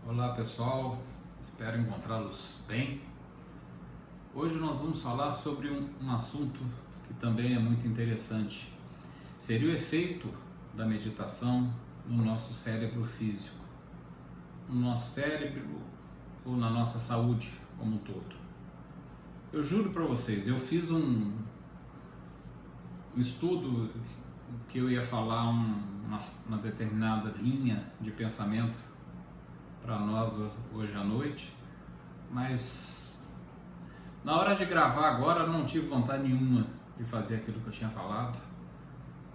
Olá pessoal, espero encontrá-los bem. Hoje nós vamos falar sobre um assunto que também é muito interessante. Seria o efeito da meditação no nosso cérebro físico, no nosso cérebro ou na nossa saúde como um todo. Eu juro para vocês, eu fiz um estudo que eu ia falar uma determinada linha de pensamento para nós hoje à noite, mas na hora de gravar agora eu não tive vontade nenhuma de fazer aquilo que eu tinha falado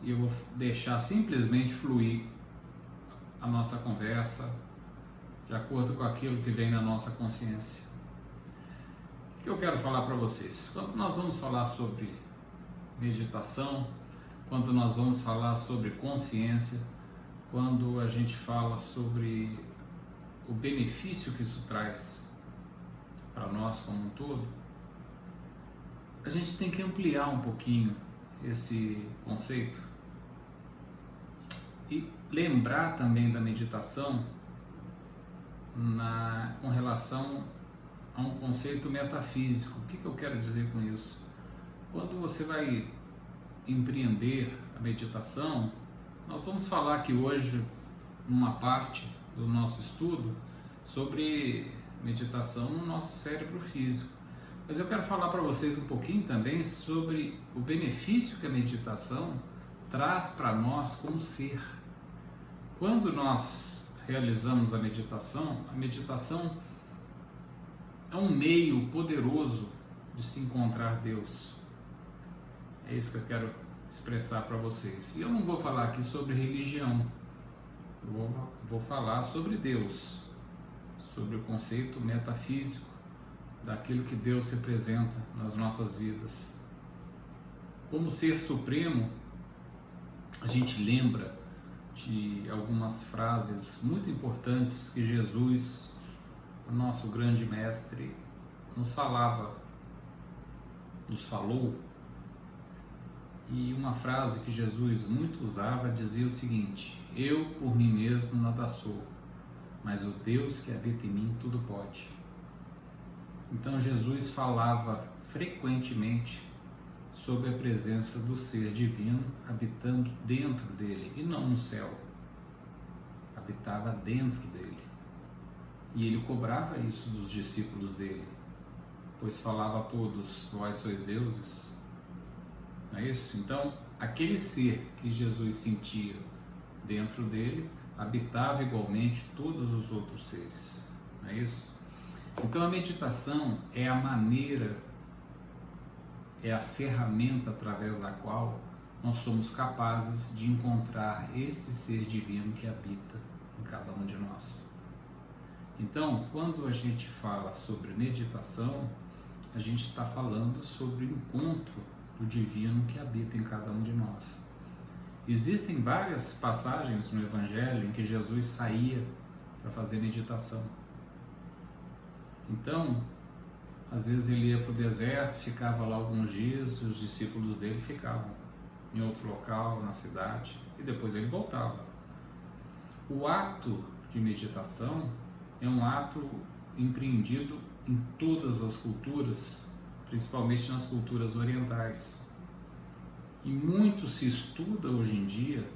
e eu vou deixar simplesmente fluir a nossa conversa de acordo com aquilo que vem na nossa consciência. O que eu quero falar para vocês? Quando nós vamos falar sobre meditação, quando nós vamos falar sobre consciência, quando a gente fala sobre o benefício que isso traz para nós como um todo, a gente tem que ampliar um pouquinho esse conceito e lembrar também da meditação com relação a um conceito metafísico. O que eu quero dizer com isso? Quando você vai empreender a meditação, nós vamos falar aqui hoje uma parte do nosso estudo sobre meditação no nosso cérebro físico. Mas eu quero falar para vocês um pouquinho também sobre o benefício que a meditação traz para nós como ser. Quando nós realizamos a meditação é um meio poderoso de se encontrar Deus. É isso que eu quero expressar para vocês. E eu não vou falar aqui sobre religião. Eu vou falar sobre Deus, sobre o conceito metafísico daquilo que Deus representa nas nossas vidas. Como ser supremo, a gente lembra de algumas frases muito importantes que Jesus, o nosso grande mestre, nos falou. E uma frase que Jesus muito usava dizia o seguinte: eu por mim mesmo nada sou, mas o Deus que habita em mim tudo pode. Então Jesus falava frequentemente sobre a presença do ser divino habitando dentro dele e não no céu. Habitava dentro dele. E ele cobrava isso dos discípulos dele, pois falava a todos: vós sois deuses. Não é isso? Então, aquele ser que Jesus sentia dentro dele habitava igualmente todos os outros seres. Não é isso? Então, a meditação é a maneira, é a ferramenta através da qual nós somos capazes de encontrar esse ser divino que habita em cada um de nós. Então, quando a gente fala sobre meditação, a gente está falando sobre o encontro do divino que habita em cada um de nós. Existem várias passagens no Evangelho em que Jesus saía para fazer meditação. Então, às vezes ele ia para o deserto, ficava lá alguns dias, os discípulos dele ficavam em outro local, na cidade, e depois ele voltava. O ato de meditação é um ato empreendido em todas as culturas, principalmente nas culturas orientais. E muito se estuda hoje em dia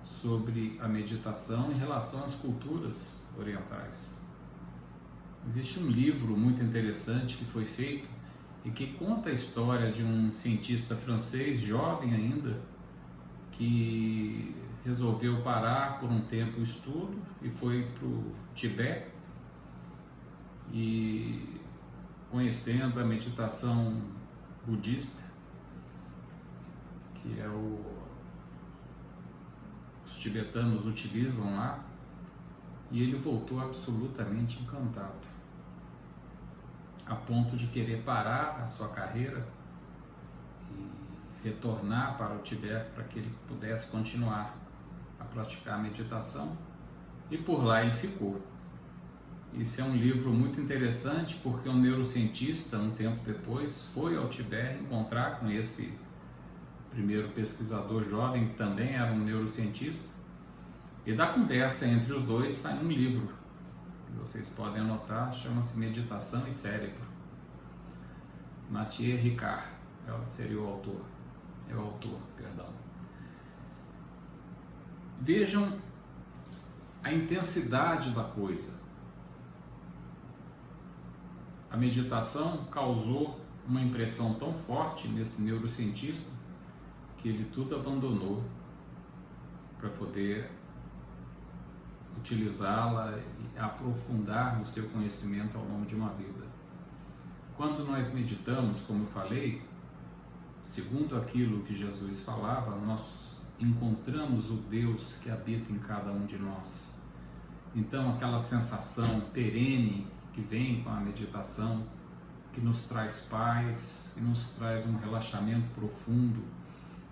sobre a meditação em relação às culturas orientais. Existe um livro muito interessante que foi feito e que conta a história de um cientista francês, jovem ainda, que resolveu parar por um tempo o estudo e foi para o Tibete, e conhecendo a meditação budista, que os tibetanos utilizam lá, e ele voltou absolutamente encantado, a ponto de querer parar a sua carreira e retornar para o Tibete para que ele pudesse continuar a praticar a meditação, e por lá ele ficou. Esse é um livro muito interessante porque um neurocientista, um tempo depois, foi ao Tibete encontrar com esse primeiro pesquisador jovem, que também era um neurocientista, e da conversa entre os dois saiu um livro vocês podem anotar, chama-se Meditação e Cérebro. Mathieu Ricard seria o autor. É o autor, perdão. Vejam a intensidade da coisa. A meditação causou uma impressão tão forte nesse neurocientista que ele tudo abandonou para poder utilizá-la e aprofundar no seu conhecimento ao longo de uma vida. Quando nós meditamos, como eu falei, segundo aquilo que Jesus falava, nós encontramos o Deus que habita em cada um de nós. Então, aquela sensação perene que vem com a meditação, que nos traz paz, que nos traz um relaxamento profundo,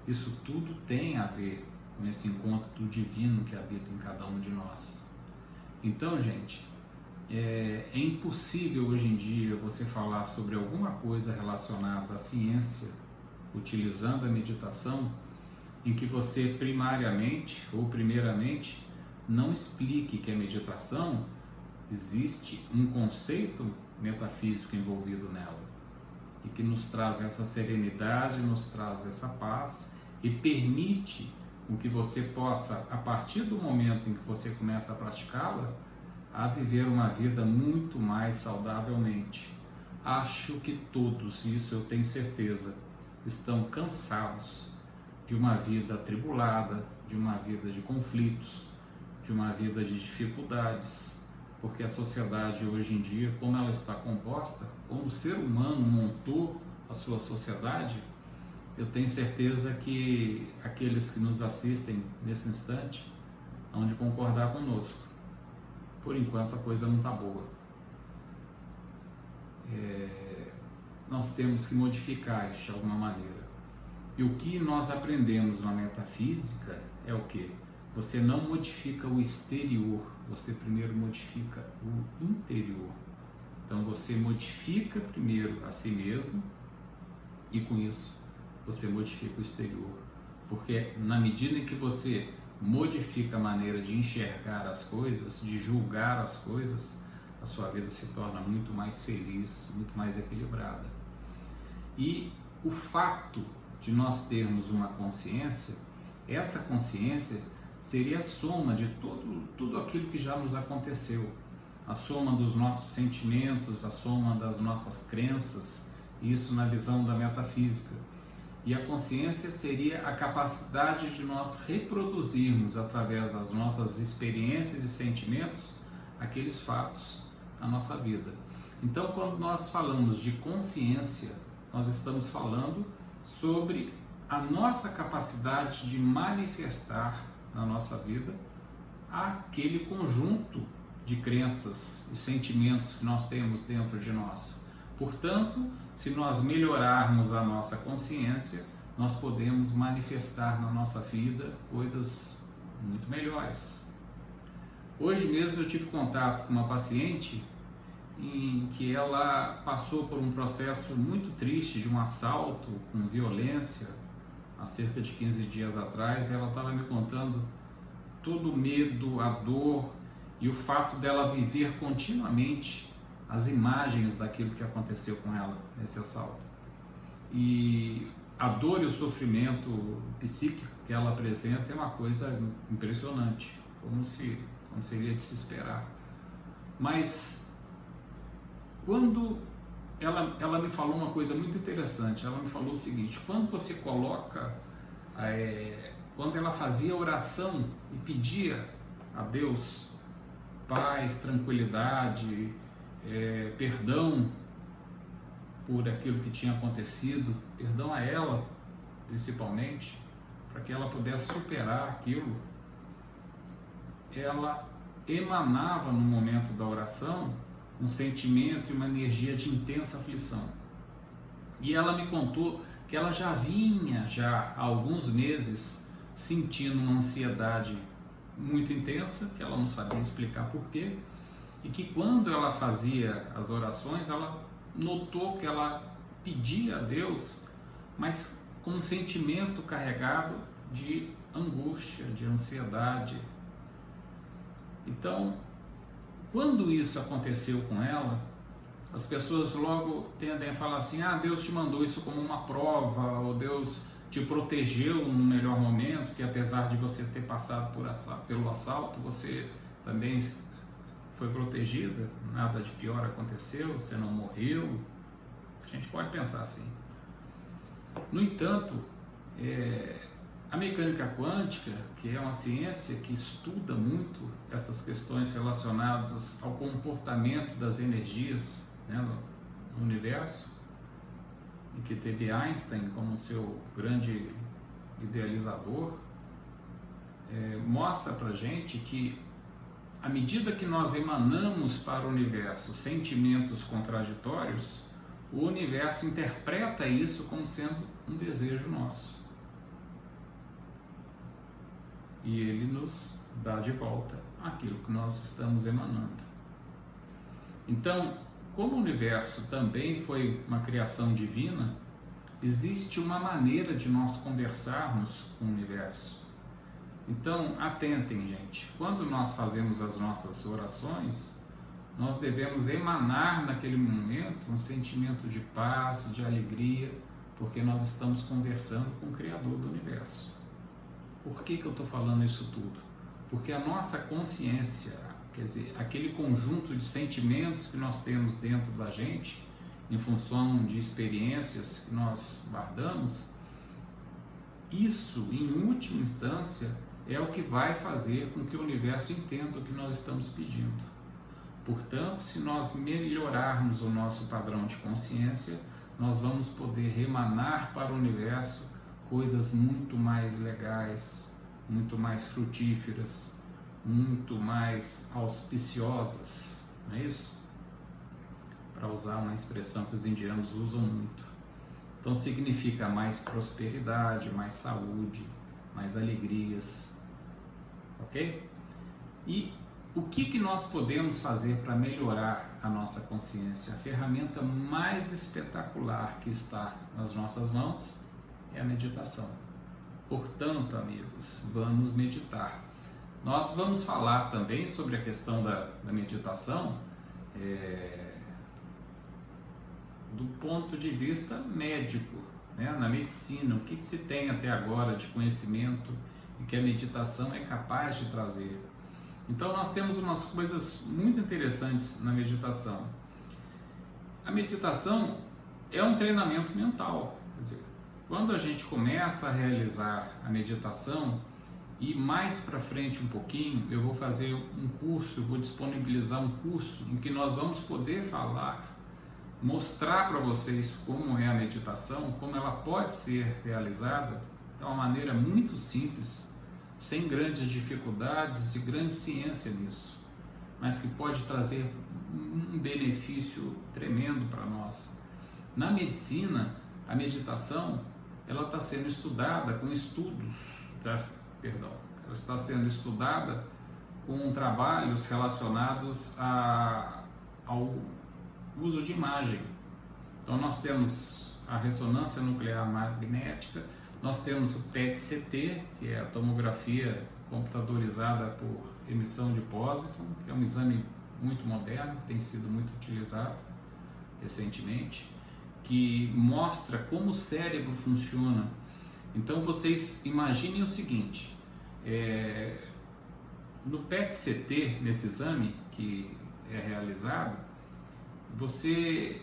isso tudo tem a ver com esse encontro do divino que habita em cada um de nós. Então, gente, é impossível hoje em dia você falar sobre alguma coisa relacionada à ciência, utilizando a meditação, em que você primeiramente, não explique que a meditação existe um conceito metafísico envolvido nela e que nos traz essa serenidade, nos traz essa paz e permite com que você possa, a partir do momento em que você começa a praticá-la, a viver uma vida muito mais saudavelmente. Acho que todos, isso eu tenho certeza, estão cansados de uma vida atribulada, de uma vida de conflitos, de uma vida de dificuldades, porque a sociedade hoje em dia, como ela está composta, como o ser humano montou a sua sociedade, eu tenho certeza que aqueles que nos assistem nesse instante hão de concordar conosco. Por enquanto a coisa não está boa. Nós temos que modificar isso de alguma maneira. E o que nós aprendemos na metafísica é o quê? Você não modifica o exterior, você primeiro modifica o interior. Então você modifica primeiro a si mesmo e com isso você modifica o exterior. Porque na medida em que você modifica a maneira de enxergar as coisas, de julgar as coisas, a sua vida se torna muito mais feliz, muito mais equilibrada. E o fato de nós termos uma consciência, essa consciência seria a soma de tudo aquilo que já nos aconteceu, a soma dos nossos sentimentos, a soma das nossas crenças, isso na visão da metafísica. E a consciência seria a capacidade de nós reproduzirmos através das nossas experiências e sentimentos aqueles fatos da nossa vida. Então, quando nós falamos de consciência, nós estamos falando sobre a nossa capacidade de manifestar na nossa vida aquele conjunto de crenças e sentimentos que nós temos dentro de nós. Portanto, se nós melhorarmos a nossa consciência, nós podemos manifestar na nossa vida coisas muito melhores. Hoje mesmo eu tive contato com uma paciente em que ela passou por um processo muito triste de um assalto com violência há cerca de 15 dias atrás. Ela estava me contando todo o medo, a dor e o fato dela viver continuamente as imagens daquilo que aconteceu com ela nesse assalto. E a dor e o sofrimento psíquico que ela apresenta é uma coisa impressionante, como seria de se esperar. Mas quando ela me falou uma coisa muito interessante, ela me falou o seguinte: quando você coloca, quando ela fazia oração e pedia a Deus paz, tranquilidade, perdão por aquilo que tinha acontecido, perdão a ela principalmente, para que ela pudesse superar aquilo, ela emanava no momento da oração um sentimento e uma energia de intensa aflição. E ela me contou que ela já vinha há alguns meses sentindo uma ansiedade muito intensa, que ela não sabia explicar porquê, e que quando ela fazia as orações, ela notou que ela pedia a Deus, mas com um sentimento carregado de angústia, de ansiedade. Então, Quando isso aconteceu com ela, as pessoas logo tendem a falar assim: ah, Deus te mandou isso como uma prova, ou Deus te protegeu no melhor momento, que apesar de você ter passado pelo assalto, você também foi protegida, nada de pior aconteceu, você não morreu. A gente pode pensar assim. No entanto, a mecânica quântica, que é uma ciência que estuda muito essas questões relacionadas ao comportamento das energias, né, no universo, e que teve Einstein como seu grande idealizador, mostra pra gente que à medida que nós emanamos para o universo sentimentos contraditórios, o universo interpreta isso como sendo um desejo nosso. E ele nos dá de volta aquilo que nós estamos emanando. Então, como o universo também foi uma criação divina, existe uma maneira de nós conversarmos com o universo. Então, atentem, gente. Quando nós fazemos as nossas orações, nós devemos emanar naquele momento um sentimento de paz, de alegria, porque nós estamos conversando com o Criador do universo. Por que eu estou falando isso tudo? Porque a nossa consciência, quer dizer, aquele conjunto de sentimentos que nós temos dentro da gente, em função de experiências que nós guardamos, isso, em última instância, é o que vai fazer com que o universo entenda o que nós estamos pedindo. Portanto, se nós melhorarmos o nosso padrão de consciência, nós vamos poder emanar para o universo coisas muito mais legais, muito mais frutíferas, muito mais auspiciosas, não é isso? Para usar uma expressão que os indianos usam muito. Então significa mais prosperidade, mais saúde, mais alegrias, ok? E o que nós podemos fazer para melhorar a nossa consciência? A ferramenta mais espetacular que está nas nossas mãos é a meditação. Portanto, amigos, vamos meditar. Nós vamos falar também sobre a questão da meditação do ponto de vista médico, né? Na medicina, o que se tem até agora de conhecimento e que a meditação é capaz de trazer. Então nós temos umas coisas muito interessantes na meditação. A meditação é um treinamento mental, quer dizer, quando a gente começa a realizar a meditação, e mais para frente um pouquinho, eu vou fazer um curso, vou disponibilizar um curso em que nós vamos poder falar, mostrar para vocês como é a meditação, como ela pode ser realizada de uma maneira muito simples, sem grandes dificuldades e grande ciência nisso, mas que pode trazer um benefício tremendo para nós. Na medicina, a meditação ela está sendo estudada com estudos, ela está sendo estudada com trabalhos relacionados ao uso de imagem. Então nós temos a ressonância nuclear magnética, nós temos o PET-CT, que é a tomografia computadorizada por emissão de pósitron, que é um exame muito moderno, tem sido muito utilizado recentemente, que mostra como o cérebro funciona. Então vocês imaginem o seguinte, no PET-CT, nesse exame que é realizado, você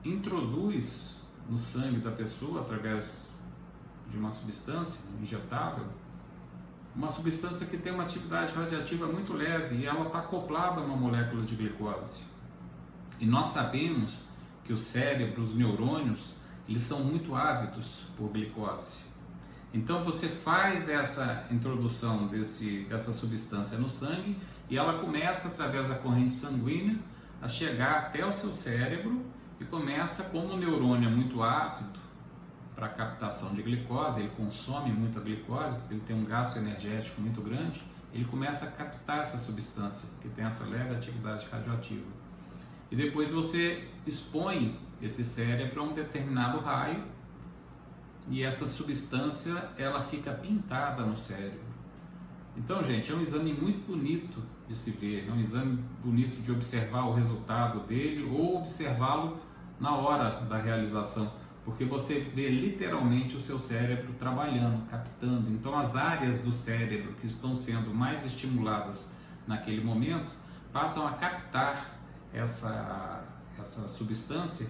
introduz no sangue da pessoa, através de uma substância injetável, uma substância que tem uma atividade radiativa muito leve e ela está acoplada a uma molécula de glicose. E nós sabemos que o cérebro, os neurônios, eles são muito ávidos por glicose. Então você faz essa introdução dessa substância no sangue e ela começa, através da corrente sanguínea, a chegar até o seu cérebro e começa, como o neurônio é muito ávido para a captação de glicose, ele consome muita glicose, porque ele tem um gasto energético muito grande, ele começa a captar essa substância, que tem essa leve atividade radioativa. E depois você expõe esse cérebro a um determinado raio e essa substância ela fica pintada no cérebro. Então, gente, é um exame muito bonito de se ver, é um exame bonito de observar o resultado dele ou observá-lo na hora da realização, porque você vê literalmente o seu cérebro trabalhando, captando. Então as áreas do cérebro que estão sendo mais estimuladas naquele momento passam a captar essa substância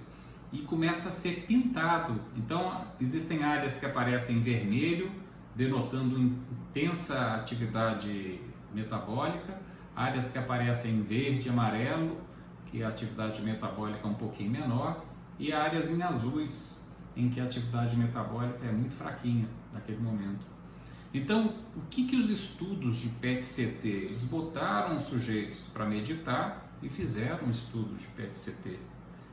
e começa a ser pintado. Então existem áreas que aparecem em vermelho, denotando intensa atividade metabólica, áreas que aparecem em verde e amarelo, que a atividade metabólica é um pouquinho menor, e áreas em azuis, em que a atividade metabólica é muito fraquinha naquele momento. Então, o que os estudos de PET-CT? Eles botaram sujeitos para meditar e fizeram estudos de PET-CT.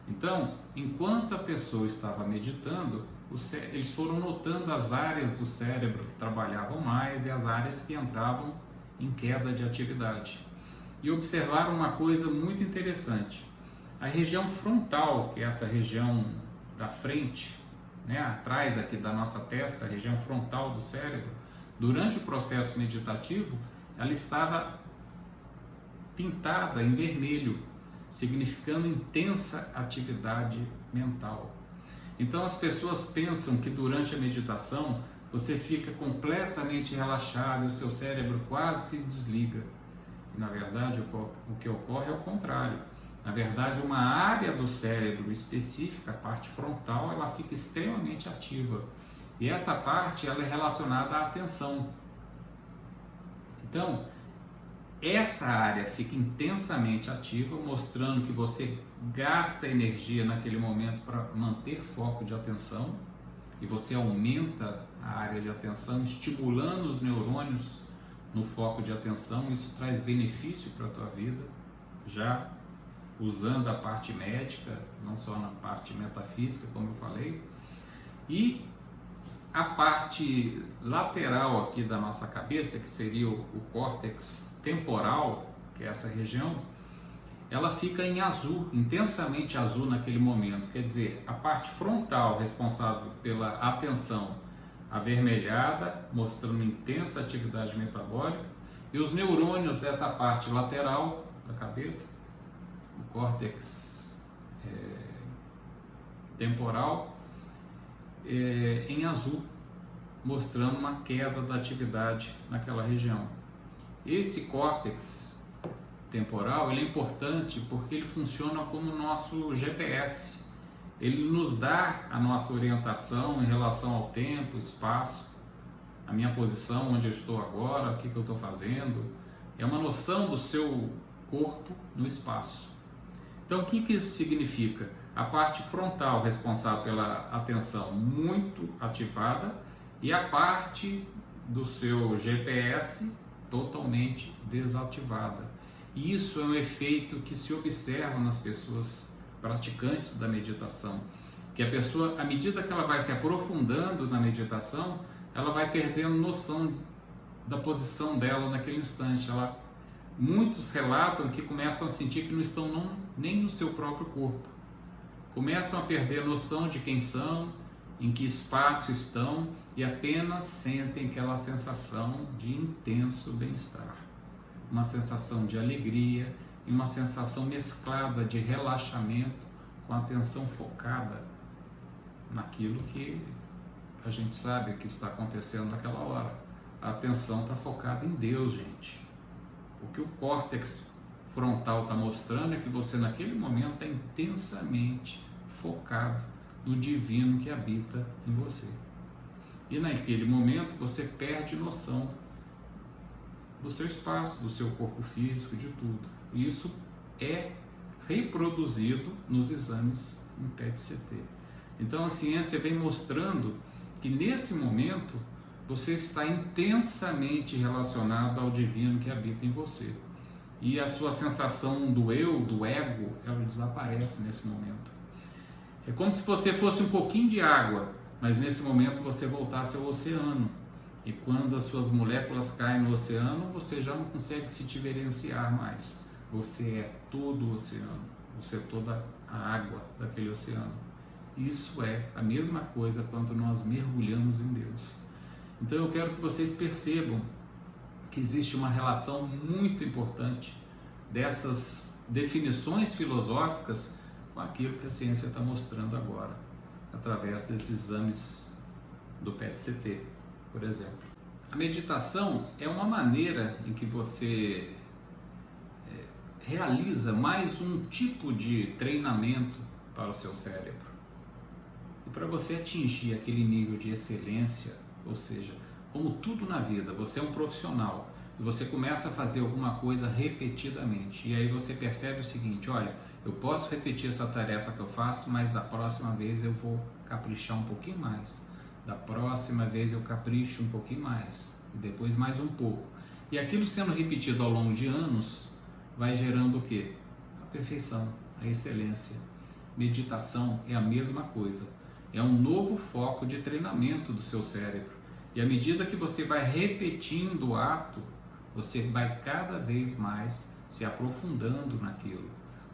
Então, enquanto a pessoa estava meditando, eles foram notando as áreas do cérebro que trabalhavam mais e as áreas que entravam em queda de atividade. E observaram uma coisa muito interessante. A região frontal, que é essa região da frente, né, atrás aqui da nossa testa, a região frontal do cérebro, durante o processo meditativo, ela estava pintada em vermelho, significando intensa atividade mental. Então as pessoas pensam que durante a meditação você fica completamente relaxado e o seu cérebro quase se desliga. E, na verdade, o que ocorre é o contrário. Na verdade, uma área do cérebro específica, a parte frontal, ela fica extremamente ativa. E essa parte ela é relacionada à atenção. Então, essa área fica intensamente ativa, mostrando que você gasta energia naquele momento para manter foco de atenção, e você aumenta a área de atenção, estimulando os neurônios no foco de atenção. Isso traz benefício para a tua vida, já usando a parte médica, não só na parte metafísica, como eu falei. E a parte lateral aqui da nossa cabeça, que seria o córtex temporal, que é essa região, ela fica em azul, intensamente azul naquele momento. Quer dizer, a parte frontal responsável pela atenção avermelhada, mostrando intensa atividade metabólica, e os neurônios dessa parte lateral da cabeça, o córtex temporal, em azul, mostrando uma queda da atividade naquela região. Esse córtex temporal ele é importante porque ele funciona como nosso GPS. Ele nos dá a nossa orientação em relação ao tempo, espaço, a minha posição, onde eu estou agora, o que eu estou fazendo. É uma noção do seu corpo no espaço. Então, o que isso significa? A parte frontal responsável pela atenção muito ativada e a parte do seu GPS totalmente desativada. E isso é um efeito que se observa nas pessoas praticantes da meditação, que a pessoa, à medida que ela vai se aprofundando na meditação, ela vai perdendo noção da posição dela naquele instante. Muitos relatam que começam a sentir que não estão nem no seu próprio corpo. Começam a perder a noção de quem são, em que espaço estão, e apenas sentem aquela sensação de intenso bem-estar. Uma sensação de alegria e uma sensação mesclada de relaxamento com a atenção focada naquilo que a gente sabe que está acontecendo naquela hora. A atenção está focada em Deus, gente. O que o córtex frontal está mostrando é que você naquele momento está intensamente focado no divino que habita em você. E naquele momento você perde noção do seu espaço, do seu corpo físico, de tudo. E isso é reproduzido nos exames em PET-CT. Então a ciência vem mostrando que nesse momento você está intensamente relacionado ao divino que habita em você. E a sua sensação do eu, do ego, ela desaparece nesse momento. É como se você fosse um pouquinho de água, mas nesse momento você voltasse ao oceano. E quando as suas moléculas caem no oceano, você já não consegue se diferenciar mais. Você é todo o oceano, você é toda a água daquele oceano. Isso é a mesma coisa quando nós mergulhamos em Deus. Então eu quero que vocês percebam existe uma relação muito importante dessas definições filosóficas com aquilo que a ciência está mostrando agora, através desses exames do PET-CT, por exemplo. A meditação é uma maneira em que você realiza mais um tipo de treinamento para o seu cérebro. E para você atingir aquele nível de excelência, ou seja, como tudo na vida, você é um profissional e você começa a fazer alguma coisa repetidamente. E aí você percebe o seguinte: olha, eu posso repetir essa tarefa que eu faço, mas da próxima vez eu vou caprichar um pouquinho mais. Da próxima vez eu capricho um pouquinho mais. E depois mais um pouco. E aquilo sendo repetido ao longo de anos, vai gerando o quê? A perfeição, a excelência. Meditação é a mesma coisa. É um novo foco de treinamento do seu cérebro. E à medida que você vai repetindo o ato, você vai cada vez mais se aprofundando naquilo.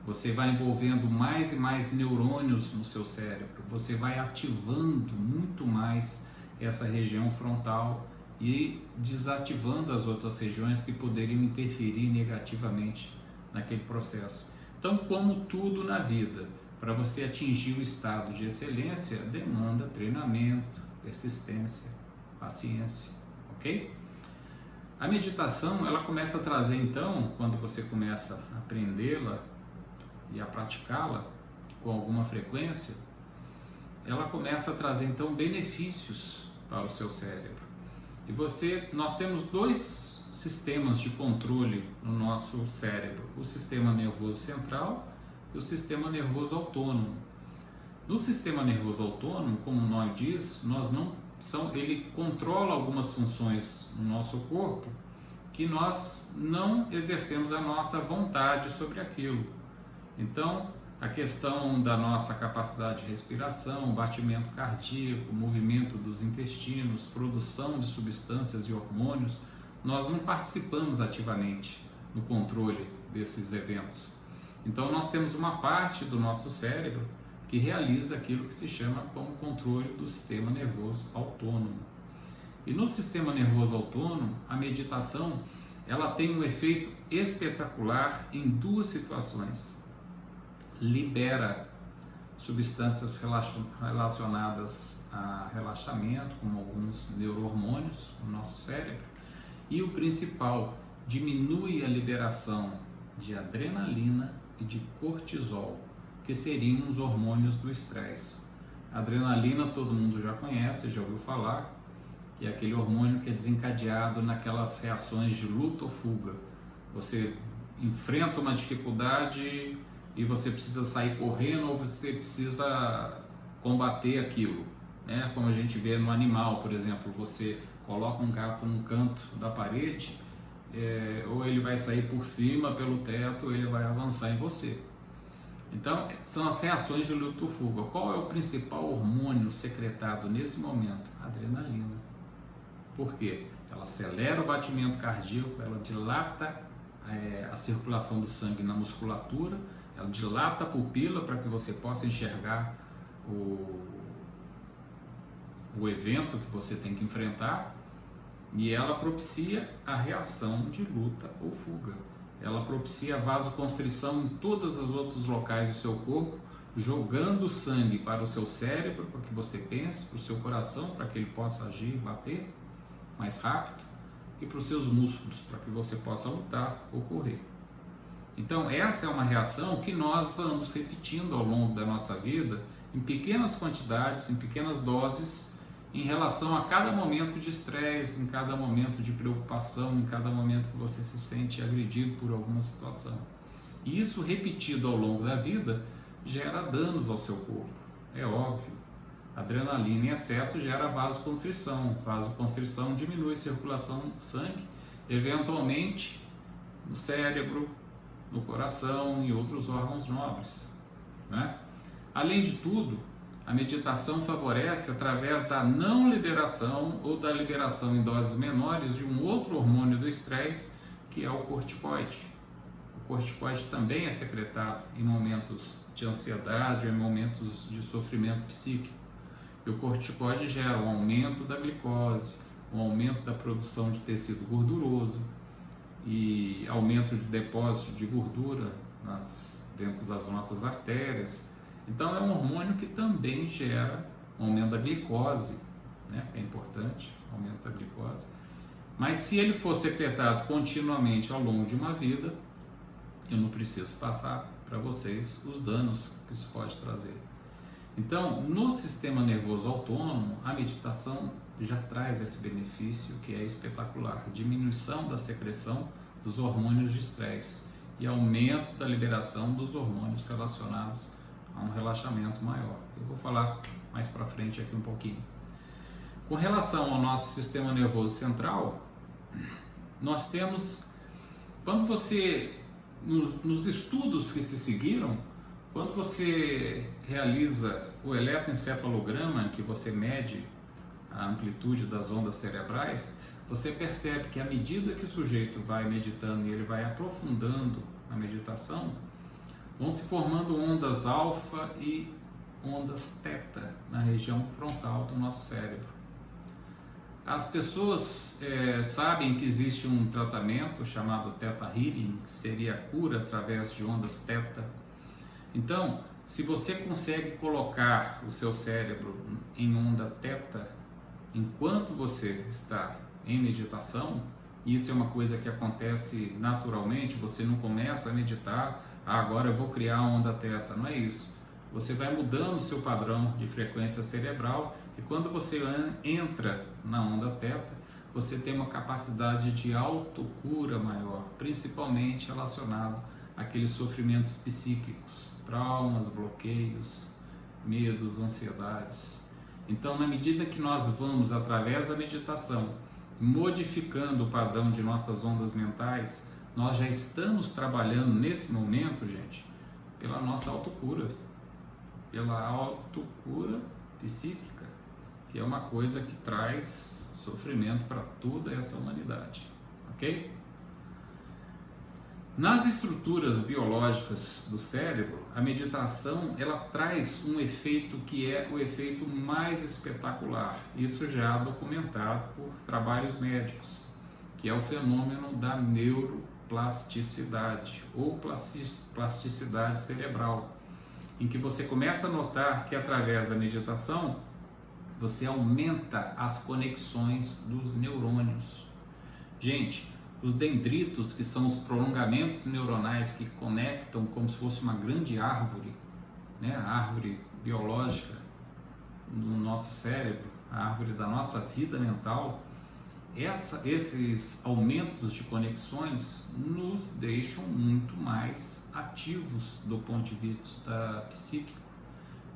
Você vai envolvendo mais e mais neurônios no seu cérebro. Você vai ativando muito mais essa região frontal e desativando as outras regiões que poderiam interferir negativamente naquele processo. Então, como tudo na vida, para você atingir o estado de excelência, demanda treinamento, persistência, paciência, ok? A meditação, ela começa a trazer então, quando você começa a aprendê-la e a praticá-la com alguma frequência, ela começa a trazer então benefícios para o seu cérebro. E nós temos dois sistemas de controle no nosso cérebro: o sistema nervoso central e o sistema nervoso autônomo. No sistema nervoso autônomo, como o nome diz, ele controla algumas funções no nosso corpo que nós não exercemos a nossa vontade sobre aquilo. Então, a questão da nossa capacidade de respiração, batimento cardíaco, movimento dos intestinos, produção de substâncias e hormônios, nós não participamos ativamente no controle desses eventos. Então, nós temos uma parte do nosso cérebro que realiza aquilo que se chama como controle do sistema nervoso autônomo. E no sistema nervoso autônomo, a meditação ela tem um efeito espetacular em duas situações. Libera substâncias relacionadas a relaxamento, como alguns neurohormônios no nosso cérebro, e o principal, diminui a liberação de adrenalina e de cortisol, que seriam os hormônios do estresse. A adrenalina todo mundo já conhece, já ouviu falar, que é aquele hormônio que é desencadeado naquelas reações de luta ou fuga. Você enfrenta uma dificuldade e você precisa sair correndo ou você precisa combater aquilo, né? Como a gente vê no animal, por exemplo, você coloca um gato num canto da parede, ou ele vai sair por cima pelo teto ou ele vai avançar em você. Então, são as reações de luta ou fuga. Qual é o principal hormônio secretado nesse momento? A adrenalina. Por quê? Ela acelera o batimento cardíaco, ela dilata a circulação do sangue na musculatura, ela dilata a pupila para que você possa enxergar o evento que você tem que enfrentar, e ela propicia a reação de luta ou fuga. Ela propicia a vasoconstrição em todos os outros locais do seu corpo, jogando sangue para o seu cérebro, para que você pense, para o seu coração, para que ele possa agir e bater mais rápido, e para os seus músculos, para que você possa lutar ou correr. Então, essa é uma reação que nós vamos repetindo ao longo da nossa vida, em pequenas quantidades, em pequenas doses, em relação a cada momento de estresse, em cada momento de preocupação, em cada momento que você se sente agredido por alguma situação. E isso repetido ao longo da vida gera danos ao seu corpo, é óbvio. Adrenalina em excesso gera vasoconstrição. Vasoconstrição diminui a circulação do sangue, eventualmente no cérebro, no coração e outros órgãos nobres, né? Além de tudo, a meditação favorece através da não liberação ou da liberação em doses menores de um outro hormônio do estresse, que é o corticoide. O corticoide também é secretado em momentos de ansiedade ou em momentos de sofrimento psíquico. E o corticoide gera um aumento da glicose, um aumento da produção de tecido gorduroso e aumento de depósito de gordura dentro das nossas artérias. Então é um hormônio que também gera um aumento da glicose, né? É importante, aumento da glicose. Mas se ele for secretado continuamente ao longo de uma vida, eu não preciso passar para vocês os danos que isso pode trazer. Então, no sistema nervoso autônomo, a meditação já traz esse benefício que é espetacular: diminuição da secreção dos hormônios de estresse e aumento da liberação dos hormônios relacionados a um relaxamento maior. Eu vou falar mais para frente aqui um pouquinho. Com relação ao nosso sistema nervoso central, nós temos, quando você, nos estudos que se seguiram, quando você realiza o eletroencefalograma, que você mede a amplitude das ondas cerebrais, você percebe que à medida que o sujeito vai meditando e ele vai aprofundando a meditação, vão se formando ondas alfa e ondas teta na região frontal do nosso cérebro. As pessoas sabem que existe um tratamento chamado Theta Healing, que seria a cura através de ondas teta. Então, se você consegue colocar o seu cérebro em onda teta enquanto você está em meditação, isso é uma coisa que acontece naturalmente, você não começa a meditar, agora eu vou criar uma onda teta, não é isso. Você vai mudando o seu padrão de frequência cerebral e quando você entra na onda teta, você tem uma capacidade de autocura maior, principalmente relacionado àqueles sofrimentos psíquicos, traumas, bloqueios, medos, ansiedades. Então, na medida que nós vamos, através da meditação, modificando o padrão de nossas ondas mentais, nós já estamos trabalhando nesse momento, gente, pela nossa autocura, pela autocura psíquica, que é uma coisa que traz sofrimento para toda essa humanidade, ok? Nas estruturas biológicas do cérebro, a meditação ela traz um efeito que é o efeito mais espetacular, isso já documentado por trabalhos médicos, que é o fenômeno da neuroplasticidade ou plasticidade cerebral, em que você começa a notar que através da meditação você aumenta as conexões dos neurônios. Gente, os dendritos, que são os prolongamentos neuronais que conectam como se fosse uma grande árvore, né? A árvore biológica no nosso cérebro, a árvore da nossa vida mental, esses aumentos de conexões nos deixam muito mais ativos do ponto de vista psíquico,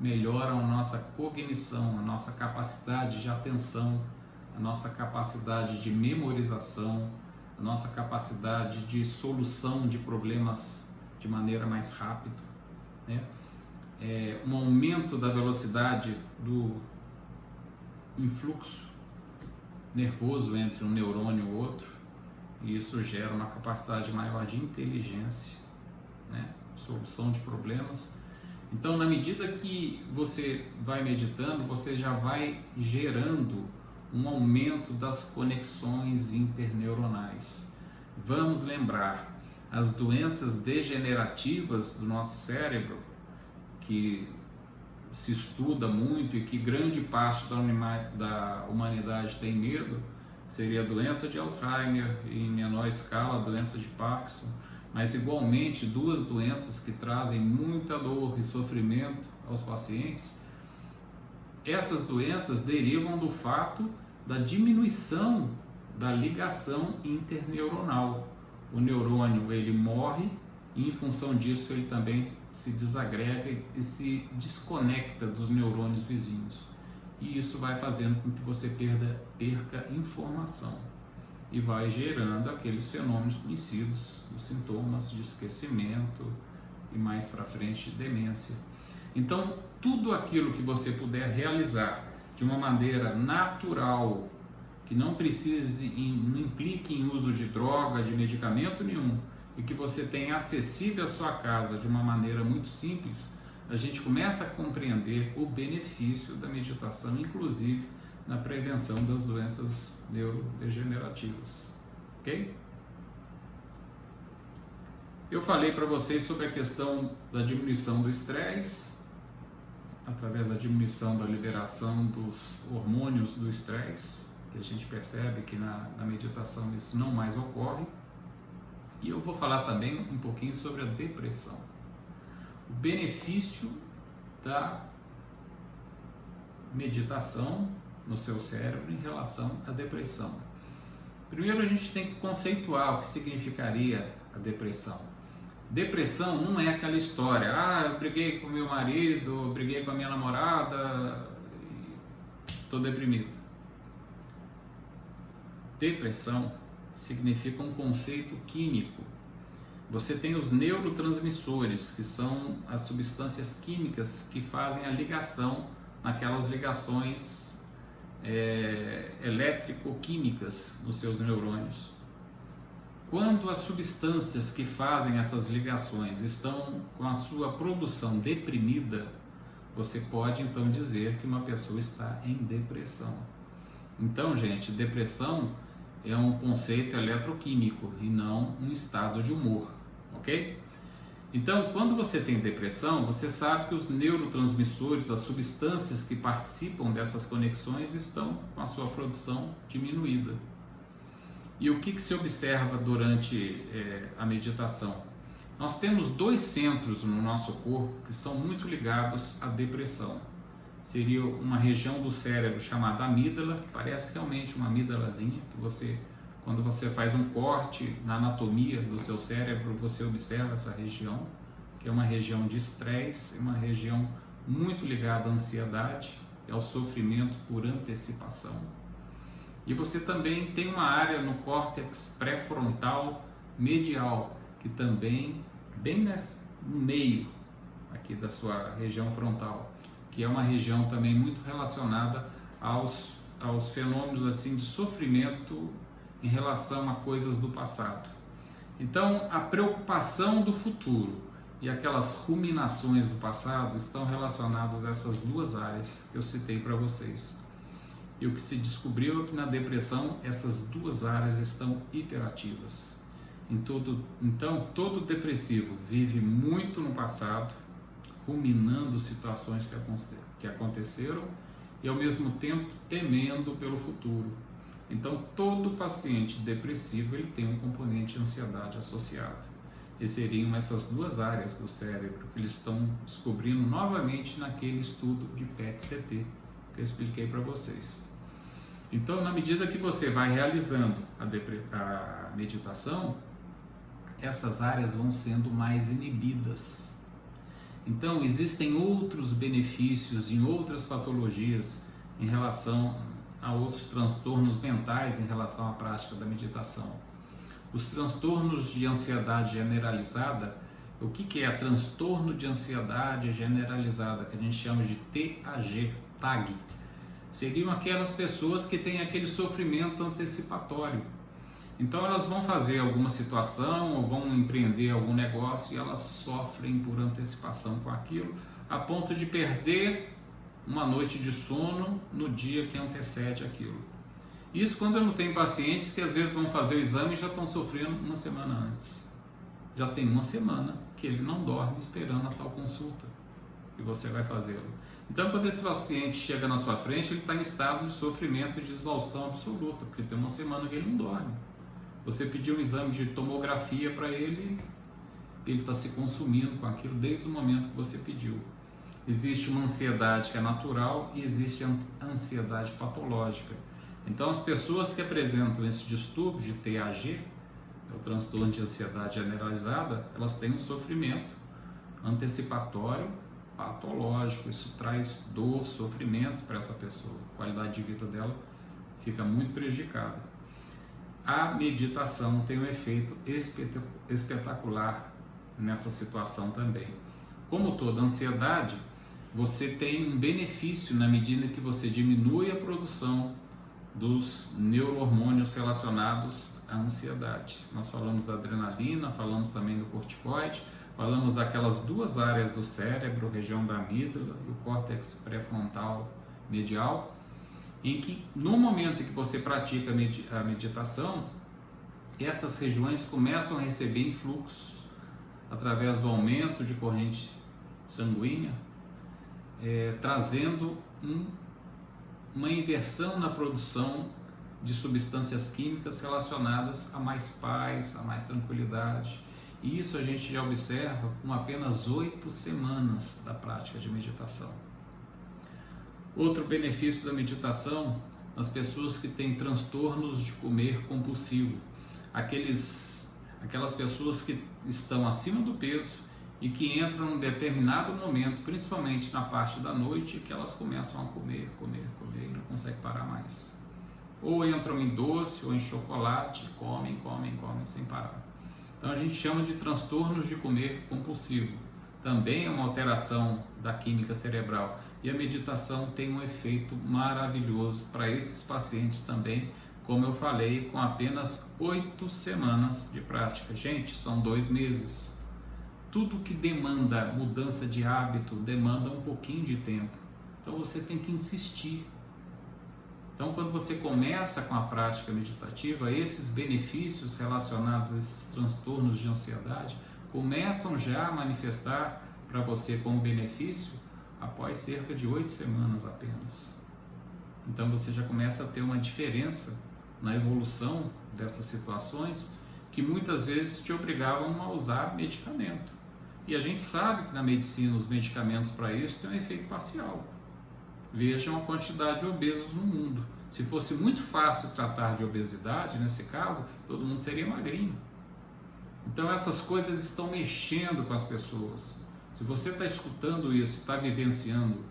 melhoram a nossa cognição, a nossa capacidade de atenção, a nossa capacidade de memorização, a nossa capacidade de solução de problemas de maneira mais rápida, né? Um aumento da velocidade do influxo nervoso entre um neurônio e outro, e isso gera uma capacidade maior de inteligência, né? Solução de problemas. Então, na medida que você vai meditando, você já vai gerando um aumento das conexões interneuronais. Vamos lembrar, as doenças degenerativas do nosso cérebro, que se estuda muito e que grande parte da humanidade tem medo, seria a doença de Alzheimer e, em menor escala, a doença de Parkinson, mas igualmente duas doenças que trazem muita dor e sofrimento aos pacientes. Essas doenças derivam do fato da diminuição da ligação interneuronal. O neurônio ele morre e, em função disso, ele também se desagrega e se desconecta dos neurônios vizinhos. E isso vai fazendo com que você perca informação e vai gerando aqueles fenômenos conhecidos, os sintomas de esquecimento e mais para frente demência. Então, tudo aquilo que você puder realizar de uma maneira natural, que não implique em uso de droga, de medicamento nenhum, e que você tenha acessível à sua casa de uma maneira muito simples, a gente começa a compreender o benefício da meditação, inclusive na prevenção das doenças neurodegenerativas, ok? Eu falei para vocês sobre a questão da diminuição do estresse, através da diminuição da liberação dos hormônios do estresse, que a gente percebe que na meditação isso não mais ocorre. E eu vou falar também um pouquinho sobre a depressão, o benefício da meditação no seu cérebro em relação à depressão. Primeiro a gente tem que conceituar o que significaria a depressão. Depressão não é aquela história, eu briguei com meu marido, briguei com a minha namorada e estou deprimido. Depressão significa um conceito químico. Você tem os neurotransmissores, que são as substâncias químicas que fazem a ligação naquelas ligações elétrico-químicas nos seus neurônios. Quando as substâncias que fazem essas ligações estão com a sua produção deprimida, você pode então dizer que uma pessoa está em depressão. Então, gente, depressão é um conceito eletroquímico e não um estado de humor, ok? Então, quando você tem depressão, você sabe que os neurotransmissores, as substâncias que participam dessas conexões estão com a sua produção diminuída. E o que se observa durante a meditação? Nós temos 2 centros no nosso corpo que são muito ligados à depressão. Seria uma região do cérebro chamada amígdala, que parece realmente uma amígdalazinha, que você, quando você faz um corte na anatomia do seu cérebro, você observa essa região, que é uma região de estresse, uma região muito ligada à ansiedade e ao sofrimento por antecipação. E você também tem uma área no córtex pré-frontal medial, que também, bem no meio aqui da sua região frontal, que é uma região também muito relacionada aos fenômenos assim de sofrimento em relação a coisas do passado. Então, a preocupação do futuro e aquelas ruminações do passado estão relacionadas a essas 2 áreas que eu citei para vocês. E o que se descobriu é que na depressão essas 2 áreas estão hiperativas. Então, todo depressivo vive muito no passado, ruminando situações que aconteceram e ao mesmo tempo temendo pelo futuro. Então, todo paciente depressivo ele tem um componente de ansiedade associado. E seriam essas 2 áreas do cérebro que eles estão descobrindo novamente naquele estudo de PET-CT que eu expliquei para vocês. Então, na medida que você vai realizando a meditação, essas áreas vão sendo mais inibidas. Então, existem outros benefícios em outras patologias em relação a outros transtornos mentais em relação à prática da meditação. Os transtornos de ansiedade generalizada, o que é transtorno de ansiedade generalizada, que a gente chama de TAG, seriam aquelas pessoas que têm aquele sofrimento antecipatório. Então elas vão fazer alguma situação ou vão empreender algum negócio e elas sofrem por antecipação com aquilo, a ponto de perder uma noite de sono no dia que antecede aquilo. Isso quando eu não tenho pacientes que às vezes vão fazer o exame e já estão sofrendo uma semana antes. Já tem uma semana que ele não dorme esperando a tal consulta e você vai fazê-lo. Então, quando esse paciente chega na sua frente, ele está em estado de sofrimento e de exaustão absoluta, porque tem uma semana que ele não dorme. Você pediu um exame de tomografia para ele, ele está se consumindo com aquilo desde o momento que você pediu. Existe uma ansiedade que é natural e existe a ansiedade patológica. Então, as pessoas que apresentam esse distúrbio de TAG, o transtorno de ansiedade generalizada, elas têm um sofrimento antecipatório patológico. Isso traz dor, sofrimento para essa pessoa. A qualidade de vida dela fica muito prejudicada. A meditação tem um efeito espetacular nessa situação também. Como toda ansiedade, você tem um benefício na medida que você diminui a produção dos neurohormônios relacionados à ansiedade. Nós falamos da adrenalina, falamos também do corticoide, falamos daquelas 2 áreas do cérebro, região da amígdala e o córtex pré-frontal medial. em que no momento em que você pratica a meditação, essas regiões começam a receber influxos através do aumento de corrente sanguínea, trazendo uma inversão na produção de substâncias químicas relacionadas a mais paz, a mais tranquilidade. E isso a gente já observa com apenas 8 semanas da prática de meditação. Outro benefício da meditação, nas pessoas que têm transtornos de comer compulsivo, aquelas pessoas que estão acima do peso e que entram em um determinado momento, principalmente na parte da noite, que elas começam a comer e não conseguem parar mais. Ou entram em doce ou em chocolate, comem sem parar. Então a gente chama de transtornos de comer compulsivo. Também é uma alteração da química cerebral. E a meditação tem um efeito maravilhoso para esses pacientes também, como eu falei, com apenas 8 semanas de prática. Gente, são 2 meses. Tudo que demanda mudança de hábito demanda um pouquinho de tempo. Então você tem que insistir. Então, quando você começa com a prática meditativa, esses benefícios relacionados a esses transtornos de ansiedade começam já a manifestar para você como benefício após cerca de 8 semanas apenas. Então, você já começa a ter uma diferença na evolução dessas situações que muitas vezes te obrigavam a usar medicamento. E a gente sabe que na medicina os medicamentos para isso têm um efeito parcial. Vejam a quantidade de obesos no mundo. Se fosse muito fácil tratar de obesidade, nesse caso, todo mundo seria magrinho. Então essas coisas estão mexendo com as pessoas. Se você está escutando isso, está vivenciando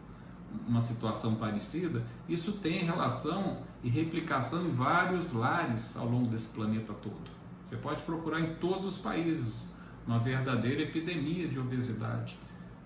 uma situação parecida, isso tem relação e replicação em vários lares ao longo desse planeta todo. Você pode procurar em todos os países uma verdadeira epidemia de obesidade.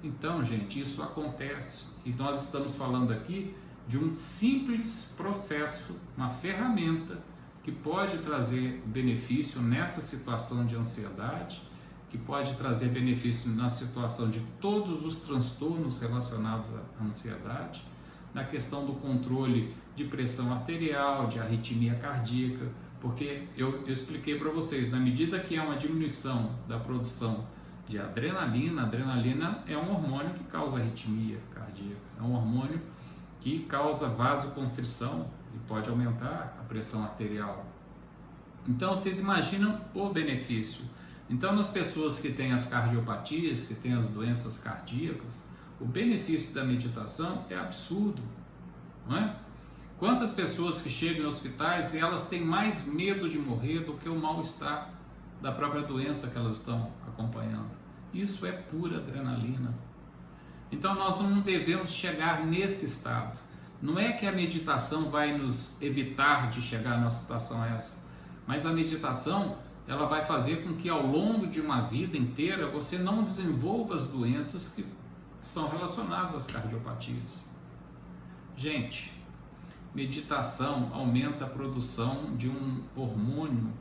Então, gente, isso acontece e nós estamos falando aqui de um simples processo, uma ferramenta que pode trazer benefício nessa situação de ansiedade, que pode trazer benefício na situação de todos os transtornos relacionados à ansiedade, na questão do controle de pressão arterial, de arritmia cardíaca, porque eu expliquei para vocês, na medida que há uma diminuição da produção de adrenalina, a adrenalina é um hormônio que causa arritmia cardíaca, é um hormônio que causa vasoconstrição e pode aumentar a pressão arterial. Então, vocês imaginam o benefício. Então, nas pessoas que têm as cardiopatias, que têm as doenças cardíacas, o benefício da meditação é absurdo, não é? Quantas pessoas que chegam em hospitais e elas têm mais medo de morrer do que o mal-estar da própria doença que elas estão acompanhando. Isso é pura adrenalina. Então nós não devemos chegar nesse estado. Não é que a meditação vai nos evitar de chegar numa situação essa, mas a meditação ela vai fazer com que ao longo de uma vida inteira você não desenvolva as doenças que são relacionadas às cardiopatias. Gente, meditação aumenta a produção de um hormônio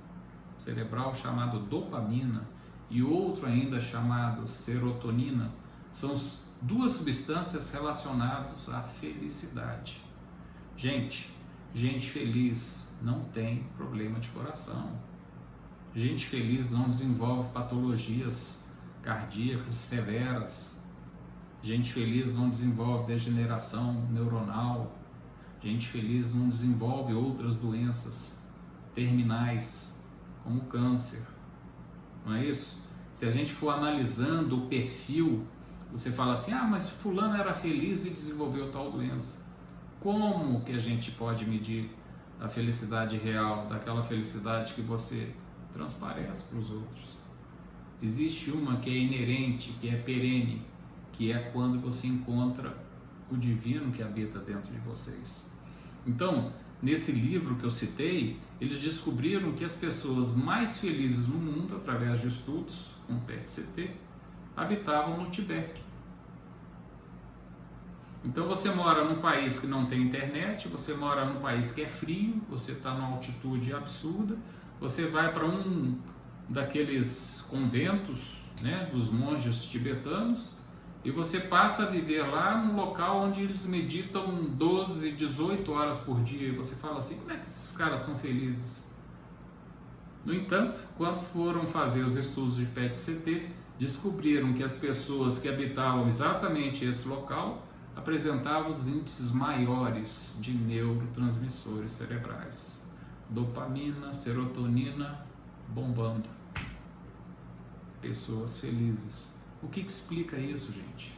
cerebral chamado dopamina e outro ainda chamado serotonina. São 2 substâncias relacionadas à felicidade. Gente feliz não tem problema de coração. Gente feliz não desenvolve patologias cardíacas severas. Gente feliz não desenvolve degeneração neuronal. Gente feliz não desenvolve outras doenças terminais, como câncer. Não é isso? Se a gente for analisando o perfil, você fala assim, mas fulano era feliz e desenvolveu tal doença. Como que a gente pode medir a felicidade real, daquela felicidade que você transparece para os outros? Existe uma que é inerente, que é perene, que é quando você encontra o divino que habita dentro de vocês. Então, nesse livro que eu citei, eles descobriram que as pessoas mais felizes no mundo, através de estudos com PET-CT, habitavam no Tibete. Então você mora num país que não tem internet, você mora num país que é frio, você está numa altitude absurda, você vai para um daqueles conventos, né, dos monges tibetanos, E você passa a viver lá num local onde eles meditam 12, 18 horas por dia. E você fala assim, como é que esses caras são felizes? No entanto, quando foram fazer os estudos de PET-CT, descobriram que as pessoas que habitavam exatamente esse local apresentavam os índices maiores de neurotransmissores cerebrais. Dopamina, serotonina bombando. Pessoas felizes. O que explica isso, gente?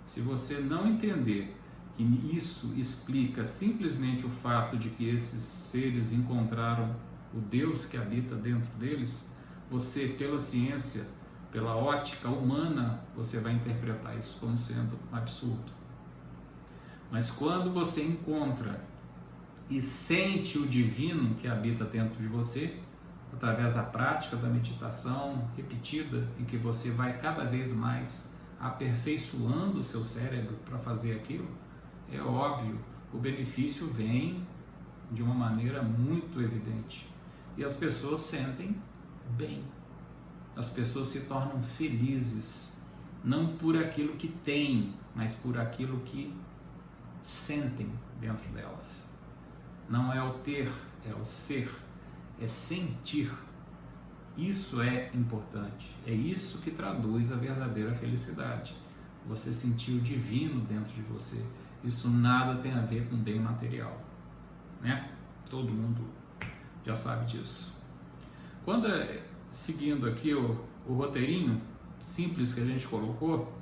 Se você não entender que isso explica simplesmente o fato de que esses seres encontraram o Deus que habita dentro deles, você, pela ciência, pela ótica humana, você vai interpretar isso como sendo um absurdo. Mas quando você encontra e sente o divino que habita dentro de você, através da prática da meditação repetida, em que você vai cada vez mais aperfeiçoando o seu cérebro para fazer aquilo, é óbvio, o benefício vem de uma maneira muito evidente. E as pessoas sentem bem. As pessoas se tornam felizes, não por aquilo que têm, mas por aquilo que sentem dentro delas. Não é o ter, é o ser, é sentir. Isso é importante, é isso que traduz a verdadeira felicidade. Você sentir o divino dentro de você. Isso nada tem a ver com bem material, né? Todo mundo já sabe disso. Quando, seguindo aqui o roteirinho simples que a gente colocou,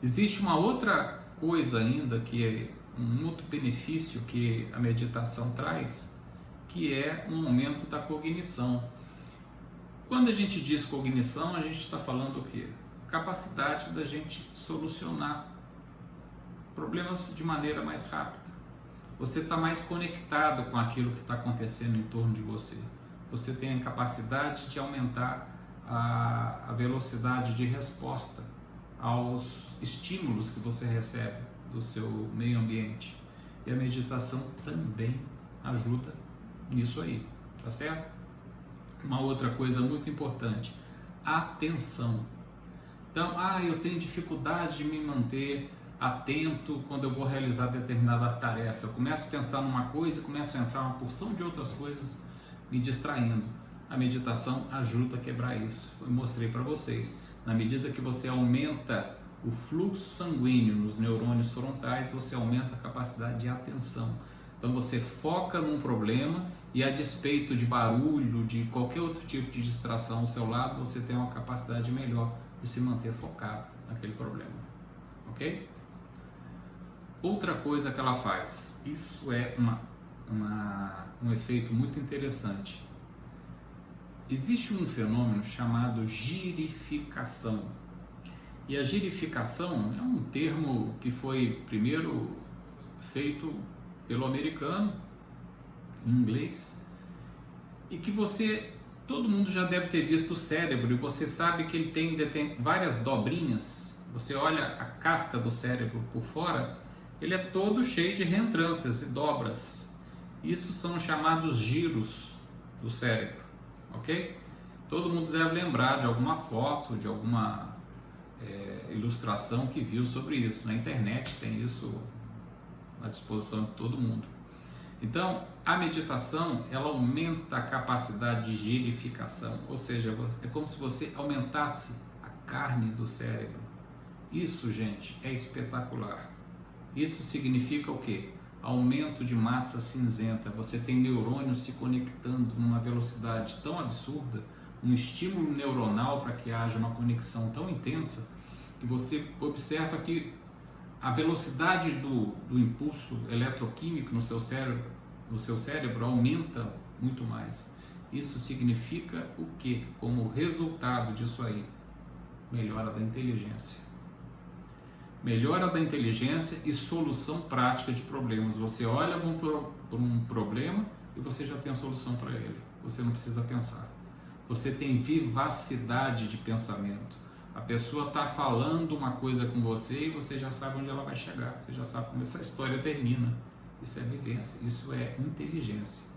existe uma outra coisa ainda, que é um outro benefício que a meditação traz, que é um aumento da cognição. Quando a gente diz cognição, a gente está falando o quê? Capacidade da gente solucionar problemas de maneira mais rápida. Você está mais conectado com aquilo que está acontecendo em torno de você. Você tem a capacidade de aumentar a velocidade de resposta aos estímulos que você recebe do seu meio ambiente. E a meditação também ajuda nisso aí, tá certo? Uma outra coisa muito importante, atenção. Então, eu tenho dificuldade de me manter atento quando eu vou realizar determinada tarefa. Eu começo a pensar numa coisa e começo a entrar uma porção de outras coisas me distraindo. A meditação ajuda a quebrar isso. Eu mostrei para vocês. Na medida que você aumenta o fluxo sanguíneo nos neurônios frontais, você aumenta a capacidade de atenção. Então você foca num problema e, a despeito de barulho, de qualquer outro tipo de distração ao seu lado, você tem uma capacidade melhor de se manter focado naquele problema. Ok? Outra coisa que ela faz, isso é um efeito muito interessante. Existe um fenômeno chamado girificação. E a girificação é um termo que foi primeiro feito pelo americano, em inglês, e que todo mundo já deve ter visto o cérebro, e você sabe que ele tem várias dobrinhas. Você olha a casca do cérebro por fora, ele é todo cheio de reentrâncias e dobras. Isso são chamados giros do cérebro, ok? Todo mundo deve lembrar de alguma foto, de alguma ilustração que viu sobre isso. Na internet tem isso à disposição de todo mundo. Então, a meditação, ela aumenta a capacidade de girificação, ou seja, é como se você aumentasse a carne do cérebro. Isso, gente, é espetacular. Isso significa o quê? Aumento de massa cinzenta. Você tem neurônios se conectando numa velocidade tão absurda, um estímulo neuronal para que haja uma conexão tão intensa, que você observa que a velocidade do impulso eletroquímico no seu cérebro aumenta muito mais. Isso significa o quê? Como resultado disso aí, melhora da inteligência. Melhora da inteligência e solução prática de problemas. Você olha por um problema e você já tem a solução para ele. Você não precisa pensar. Você tem vivacidade de pensamento. A pessoa está falando uma coisa com você e você já sabe onde ela vai chegar. Você já sabe como essa história termina. Isso é vivência, isso é inteligência.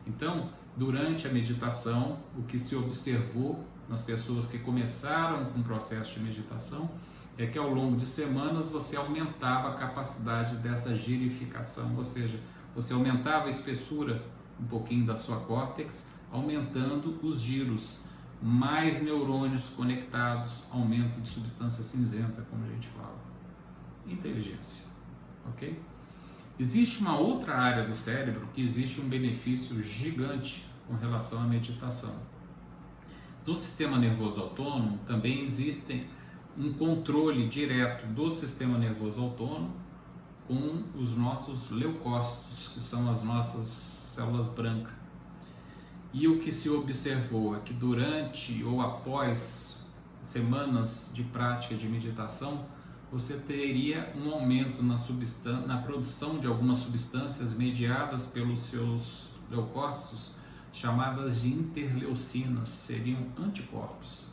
Então, durante a meditação, o que se observou nas pessoas que começaram com o processo de meditação é que ao longo de semanas você aumentava a capacidade dessa girificação, ou seja, você aumentava a espessura um pouquinho da sua córtex, aumentando os giros, mais neurônios conectados, aumento de substância cinzenta, como a gente fala. Inteligência, ok? Existe uma outra área do cérebro que existe um benefício gigante com relação à meditação. No sistema nervoso autônomo também existe um controle direto do sistema nervoso autônomo com os nossos leucócitos, que são as nossas células brancas. E o que se observou é que durante ou após semanas de prática de meditação, você teria um aumento na produção de algumas substâncias mediadas pelos seus leucócitos, chamadas de interleucinas, seriam anticorpos,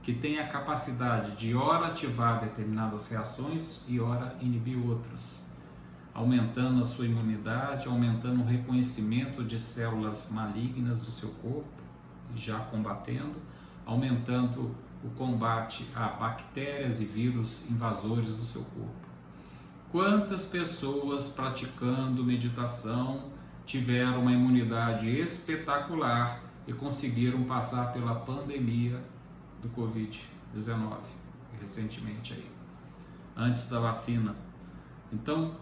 que têm a capacidade de ora ativar determinadas reações e ora inibir outras, aumentando a sua imunidade, aumentando o reconhecimento de células malignas do seu corpo, já combatendo, aumentando o combate a bactérias e vírus invasores do seu corpo. Quantas pessoas praticando meditação tiveram uma imunidade espetacular e conseguiram passar pela pandemia do Covid-19 recentemente aí, antes da vacina? Então,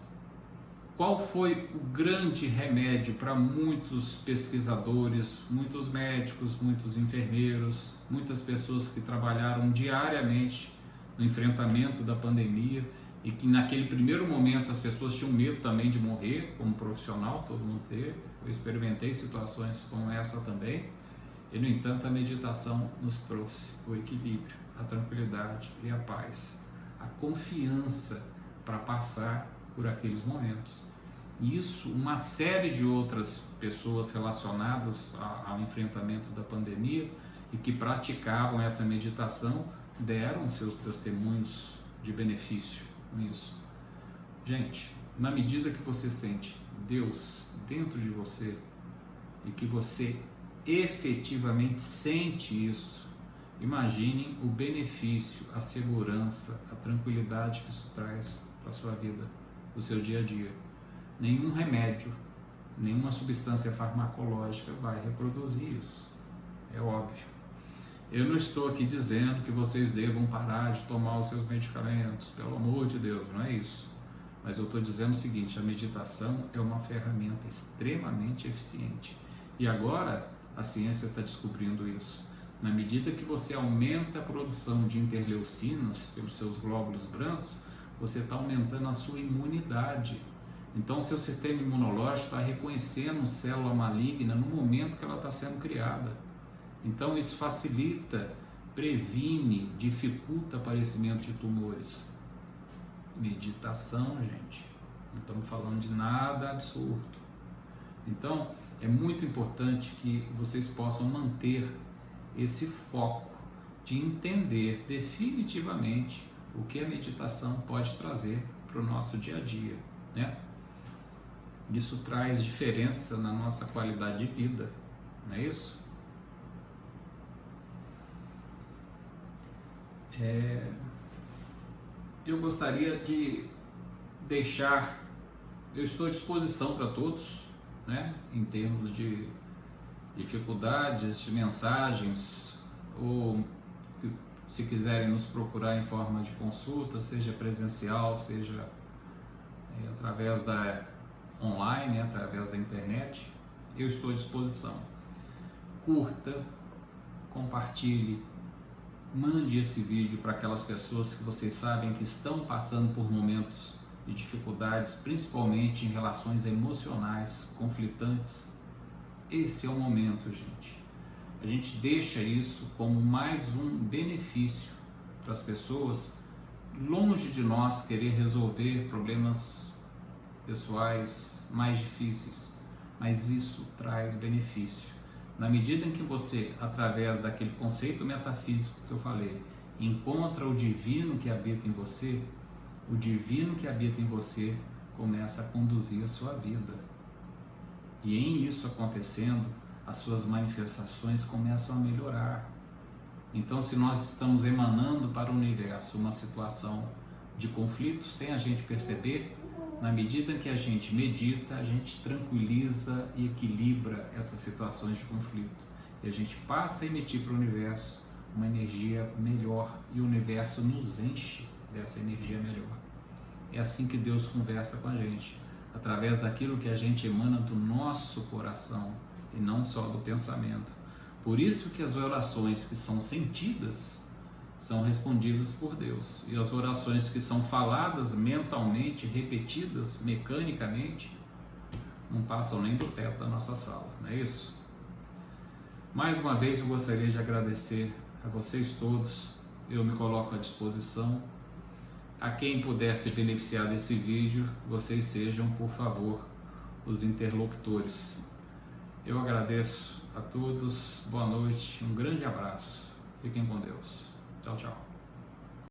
qual foi o grande remédio para muitos pesquisadores, muitos médicos, muitos enfermeiros, muitas pessoas que trabalharam diariamente no enfrentamento da pandemia e que naquele primeiro momento as pessoas tinham medo também de morrer, como profissional, todo mundo teve. Eu experimentei situações como essa também e, no entanto, a meditação nos trouxe o equilíbrio, a tranquilidade e a paz, a confiança para passar por aqueles momentos. Isso, uma série de outras pessoas relacionadas ao enfrentamento da pandemia e que praticavam essa meditação deram seus testemunhos de benefício com isso. Gente, na medida que você sente Deus dentro de você e que você efetivamente sente isso, imaginem o benefício, a segurança, a tranquilidade que isso traz para a sua vida, para o seu dia a dia. Nenhum remédio, nenhuma substância farmacológica vai reproduzir isso, é óbvio. Eu não estou aqui dizendo que vocês devam parar de tomar os seus medicamentos, pelo amor de Deus, não é isso. Mas eu estou dizendo o seguinte, a meditação é uma ferramenta extremamente eficiente. E agora a ciência está descobrindo isso. Na medida que você aumenta a produção de interleucinas pelos seus glóbulos brancos, você está aumentando a sua imunidade. Então o seu sistema imunológico está reconhecendo célula maligna no momento que ela está sendo criada. Então isso facilita, previne, dificulta o aparecimento de tumores. Meditação, gente, não estamos falando de nada absurdo. Então é muito importante que vocês possam manter esse foco de entender definitivamente o que a meditação pode trazer para o nosso dia a dia, né? Isso traz diferença na nossa qualidade de vida, não é isso? Eu gostaria de deixar, eu estou à disposição para todos, né, em termos de dificuldades, de mensagens, ou se quiserem nos procurar em forma de consulta, seja presencial, seja através da online, através da internet, eu estou à disposição. Curta, compartilhe, mande esse vídeo para aquelas pessoas que vocês sabem que estão passando por momentos de dificuldades, principalmente em relações emocionais conflitantes. Esse é o momento, gente. A gente deixa isso como mais um benefício para as pessoas, longe de nós querer resolver problemas pessoais mais difíceis, mas isso traz benefício. Na medida em que você, através daquele conceito metafísico que eu falei, encontra o divino que habita em você, o divino que habita em você começa a conduzir a sua vida. E em isso acontecendo, as suas manifestações começam a melhorar. Então, se nós estamos emanando para o universo uma situação de conflito, sem a gente perceber, na medida que a gente medita, a gente tranquiliza e equilibra essas situações de conflito. E a gente passa a emitir para o universo uma energia melhor e o universo nos enche dessa energia melhor. É assim que Deus conversa com a gente, através daquilo que a gente emana do nosso coração e não só do pensamento. Por isso que as orações que são sentidas são respondidas por Deus, e as orações que são faladas mentalmente, repetidas mecanicamente, não passam nem do teto da nossa sala, não é isso? Mais uma vez eu gostaria de agradecer a vocês todos, eu me coloco à disposição. A quem puder se beneficiar desse vídeo, vocês sejam, por favor, os interlocutores. Eu agradeço a todos, boa noite, um grande abraço, fiquem com Deus. Tchau, tchau.